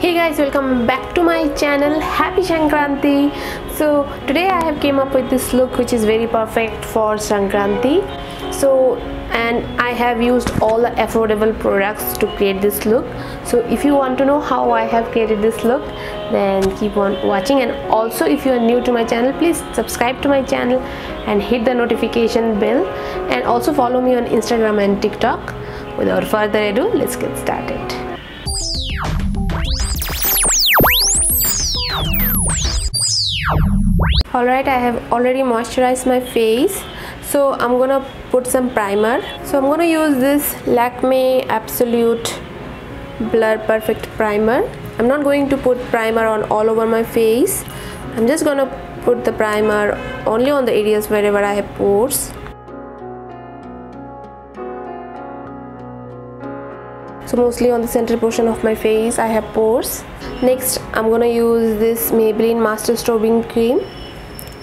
Hey guys, welcome back to my channel. Happy Sankranti. So today I have came up with this look which is very perfect for Sankranti. And I have used all the affordable products to create this look. So if you want to know how I have created this look, then keep on watching. And also if you are new to my channel, please subscribe to my channel and hit the notification bell, and also follow me on Instagram and TikTok. Without further ado, let's get started. Alright, I have already moisturized my face, so I'm gonna put some primer. So I'm gonna use this Lakme Absolute Blur Perfect Primer. I'm not going to put primer on all over my face. I'm just gonna put the primer only on the areas wherever I have pores. So mostly on the center portion of my face I have pores. Next I'm gonna use this Maybelline Master Strobing Cream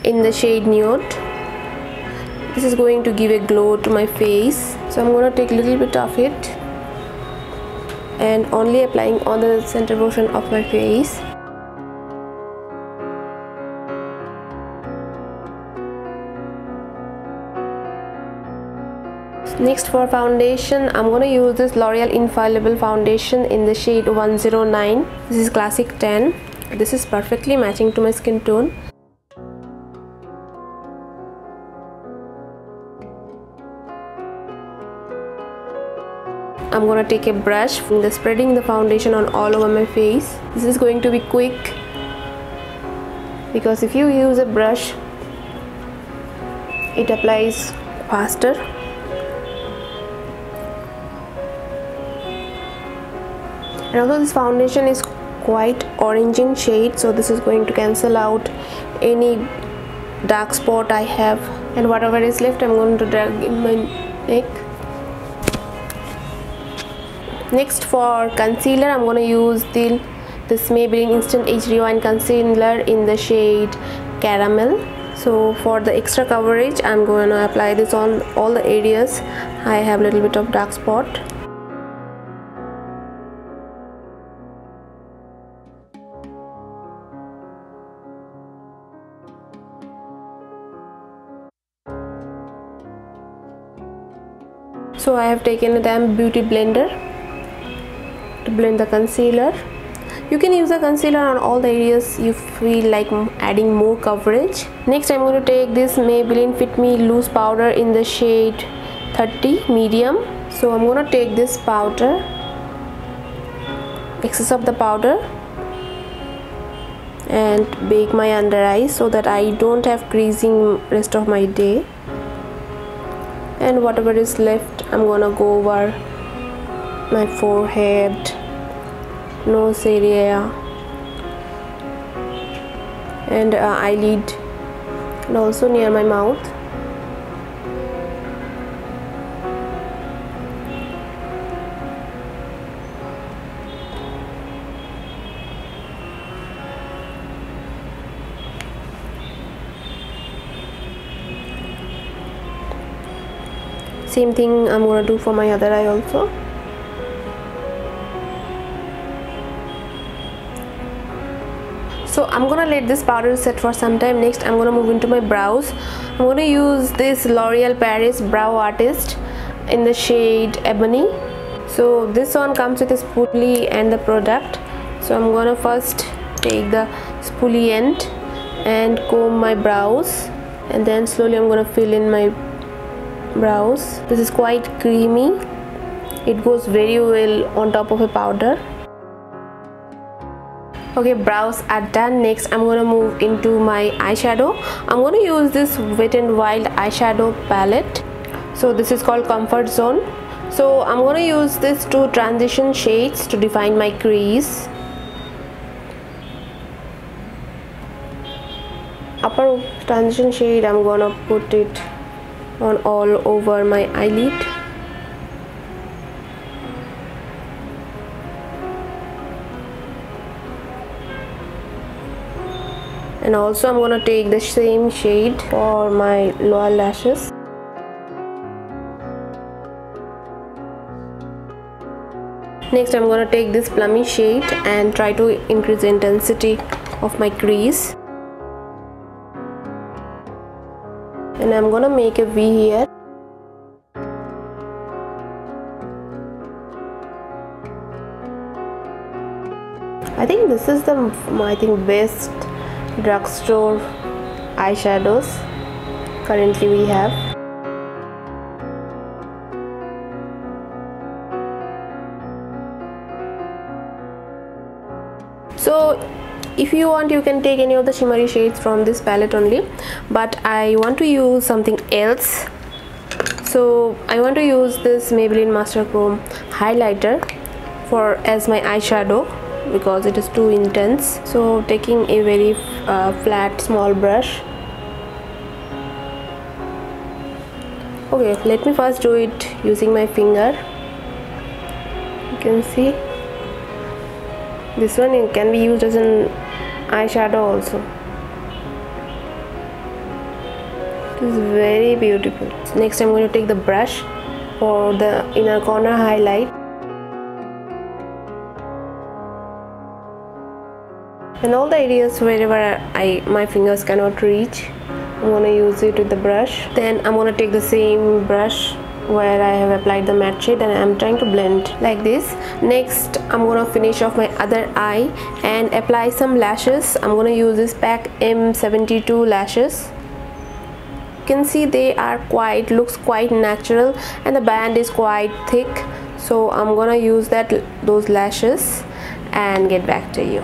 in the shade Nude. This is going to give a glow to my face. So I'm gonna take a little bit of it and only applying on the center portion of my face. Next for foundation, I'm gonna use this L'Oreal Infallible foundation in the shade 109. This is Classic 10. This is perfectly matching to my skin tone. I'm gonna take a brush and spreading the foundation on all over my face. This is going to be quick because if you use a brush, it applies faster. And although this foundation is quite orange in shade, so this is going to cancel out any dark spot I have, and whatever is left I'm going to drag in my neck. Next for concealer, I'm going to use this Maybelline Instant Age Rewind Concealer in the shade Caramel. So for the extra coverage, I'm going to apply this on all the areas I have a little bit of dark spot. So I have taken a damp beauty blender to blend the concealer. You can use the concealer on all the areas you feel like adding more coverage. Next I'm going to take this Maybelline Fit Me Loose Powder in the shade 30 medium. So I'm going to take this powder, excess of the powder, and bake my under eyes so that I don't have creasing rest of my day. And whatever is left, I'm gonna go over my forehead, nose area, and eyelid, and also near my mouth. Same thing I'm gonna do for my other eye also. So I'm gonna let this powder set for some time. Next I'm gonna move into my brows. I'm gonna use this L'Oreal Paris Brow Artist in the shade Ebony. So this one comes with a spoolie and the product. So I'm gonna first take the spoolie end and comb my brows, and then slowly I'm gonna fill in my brows. This is quite creamy. It goes very well on top of a powder. Okay, brows are done. Next I'm gonna move into my eyeshadow. I'm gonna use this Wet n Wild eyeshadow palette. So this is called Comfort Zone. So I'm gonna use this two transition shades to define my crease. Upper transition shade I'm gonna put it on all over my eyelid. And also I'm gonna take the same shade for my lower lashes. Next I'm gonna take this plummy shade and try to increase the intensity of my crease, and I'm gonna make a V here. I think this is the best drugstore eyeshadows currently we have. So if you want, you can take any of the shimmery shades from this palette only, but I want to use something else. So I want to use this Maybelline Master Chrome highlighter as my eyeshadow because it is too intense. So taking a very flat small brush. Okay, let me first do it using my finger. You can see this one can be used as an eyeshadow also. It is very beautiful. Next I'm going to take the brush for the inner corner highlight, and all the areas wherever my fingers cannot reach, I'm going to use it with the brush. Then I'm going to take the same brush where I have applied the matte shade and I'm trying to blend like this. Next I'm going to finish off my other eye and apply some lashes. I'm going to use this PAC M72 lashes. You can see they are looks quite natural and the band is quite thick, so I'm going to use those lashes and get back to you.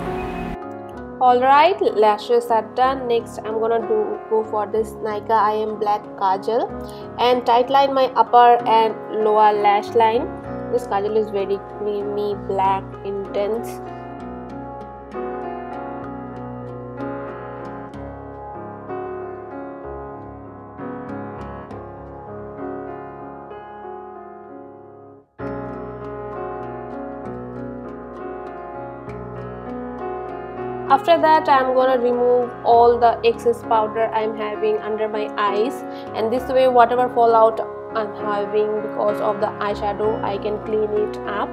Alright, lashes are done. Next I'm gonna go for this Nykaa Eyem black Kajal and tightline my upper and lower lash line. This Kajal is very creamy, black, intense. After that I'm gonna remove all the excess powder I'm having under my eyes, and this way whatever fallout I'm having because of the eyeshadow I can clean it up.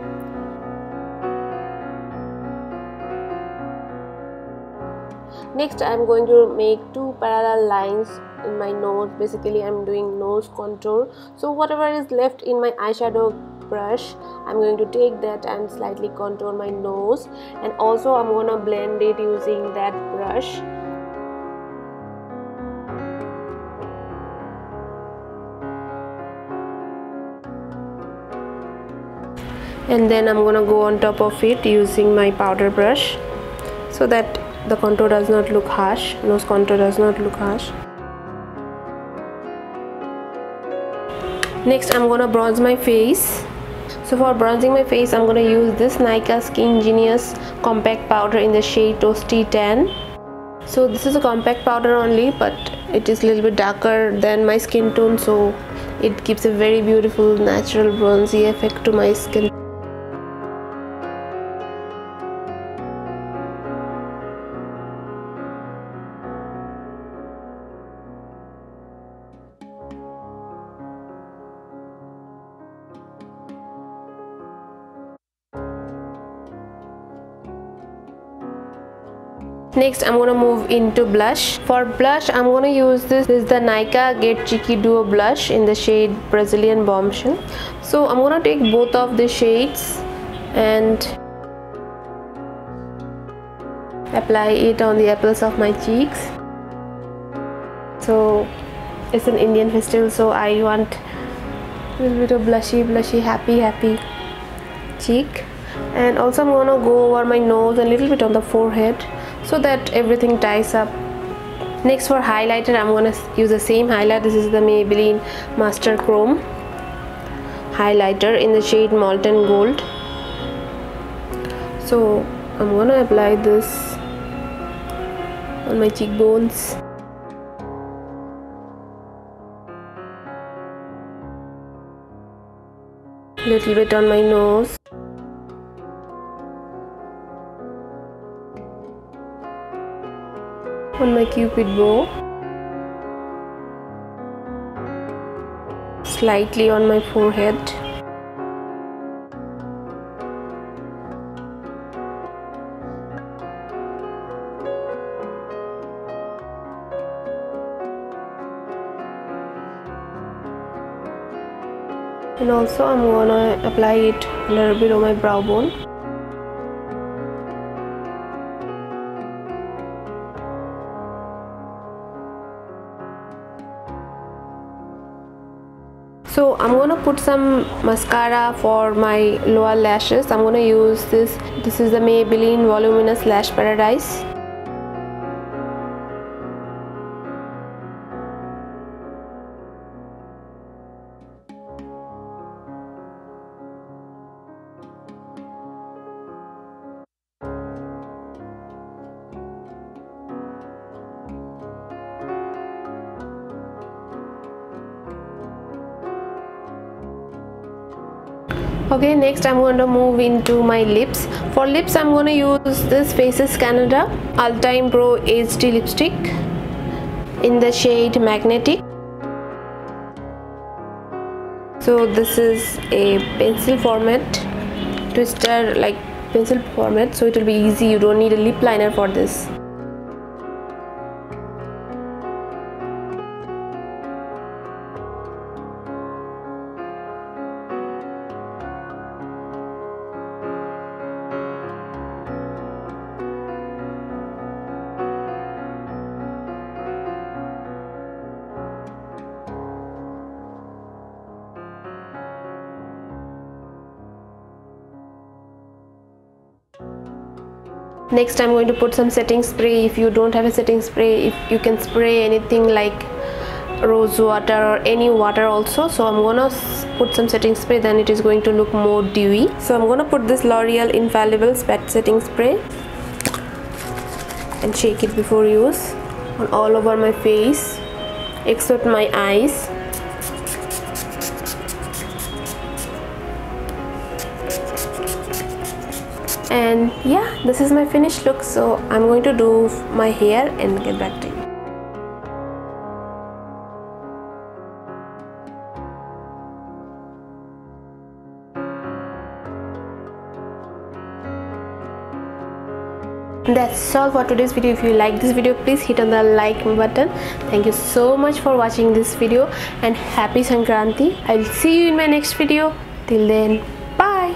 Next I'm going to make two parallel lines in my nose. Basically I'm doing nose contour, so whatever is left in my eyeshadow brush, I'm going to take that and slightly contour my nose, and also I'm gonna blend it using that brush. And then I'm gonna go on top of it using my powder brush so that the contour does not look harsh, nose contour does not look harsh. Next I'm gonna bronze my face. So for bronzing my face I'm gonna use this Nykaa SKINgenius compact powder in the shade Toasty Tan. So this is a compact powder only, but it is a little bit darker than my skin tone, so it gives a very beautiful natural bronzy effect to my skin. Next I'm gonna move into blush. For blush I'm gonna use this is the Nykaa Get Cheeky Duo blush in the shade Brazilian Bombshell. So I'm gonna take both of the shades and apply it on the apples of my cheeks. So it's an Indian festival, so I want a little bit of blushy happy cheek. And also I'm gonna go over my nose and a little bit on the forehead so that everything ties up. Next for highlighter I'm gonna use the same highlight. This is the Maybelline Master Chrome highlighter in the shade Molten Gold. So I'm gonna apply this on my cheekbones. Little bit on my nose. On my cupid bow, slightly on my forehead, and also I'm gonna apply it a little below my brow bone. So I'm gonna put some mascara for my lower lashes. I'm gonna use this. This is the Maybelline Voluminous Lash Paradise. Okay, next I'm going to move into my lips. For lips, I'm going to use this Faces Canada Ultime Pro HD lipstick in the shade Magnetic. So this is a pencil format, twister like pencil format, so it will be easy. You don't need a lip liner for this. Next I'm going to put some setting spray. If you don't have a setting spray, if you can spray anything like rose water or any water also. So I'm gonna put some setting spray, then it is going to look more dewy. So I'm gonna put this L'Oreal Infallible setting spray and shake it before use on all over my face except my eyes. And yeah, this is my finished look. So I'm going to do my hair and get back to you. That's all for today's video. If you like this video, please hit on the like button. Thank you so much for watching this video and happy Sankranti. I'll see you in my next video. Till then, bye.